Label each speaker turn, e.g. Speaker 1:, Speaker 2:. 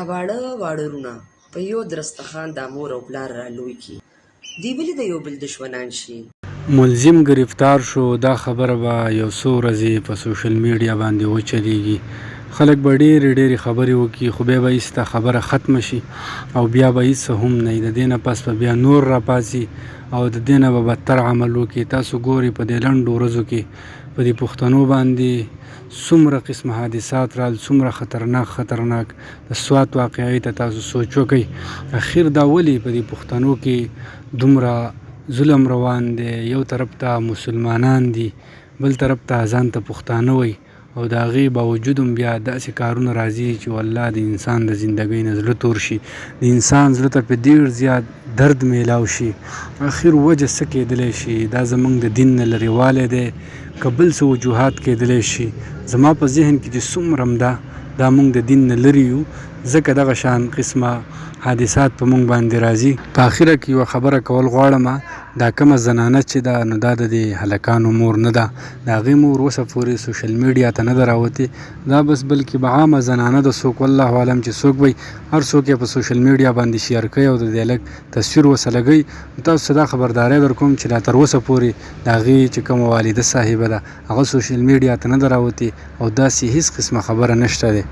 Speaker 1: دا واړه وروڼه په یو درستخان د مور او پلار را لوی کی دی ولې د یو بل دشمنان شي.
Speaker 2: ملزم گرفتار شو. دا خبره به یو څو ورځې په سوشل میډیا باندې وچلیږي. خلک به ډېرې خبرې وکړي خو بیا به ایسته خبره ختمه شي او بیا به هېڅ هم نه وي. د دې نه پس به بیا نور راپاڅي او د دې نه به بدتر عمل وکړي. تاسو ګورئ په دې لنډو ورځو کې په دې پښتنو باندې څومره قسمه حادثات رال، څومره خطرناک د سوات واقعې ته تاسو سوچ وکئ. اخر دا ولې په دې پښتنو کې دومره ظلم روان دی؟ یو طرف ته مسلمانان دي، بل طرف ته ځان ته پښتانه وایي او د هغې باوجود هم بیا داسې کارونه راځي چې والله د انسان د زندګۍ نه زړه تور شي، د انسان زړه ته په ډېر زیات درد میلاو شي. اخر وجه څه کېدلی شي؟ دا زموږ د دین نه لرېوالی دی که بل څه وجوهات کېدلی شي. زما په ذهن کې چې څومره هم دا موږ د دین نه لرې یو ځکه دغه شان قسمه حادثات په موږ باندې راځي. په اخره کې یوه خبره کول غواړم، دا کومه زنانه چې ده نو دا د دې هلکانو مور نه ده، د هغې مور اوسه پورې سوشل میډیا ته نه ده راوتې. دا بس بلکې به عامه زنانه ده، څوک والله عالم چې څوک وي، هر څوک یې په سوشل میډیا باندې شیر کوي او د دې هلک تصویر ورسه لګوي. تاسو ته دا خبرداری در کوم چې لا تر اوسه پورې د هغې چې کومه والده صاحبه ده هغه سوشل میډیا ته نه ده راوتې او داسې هېڅ قسمه خبره نشته دی.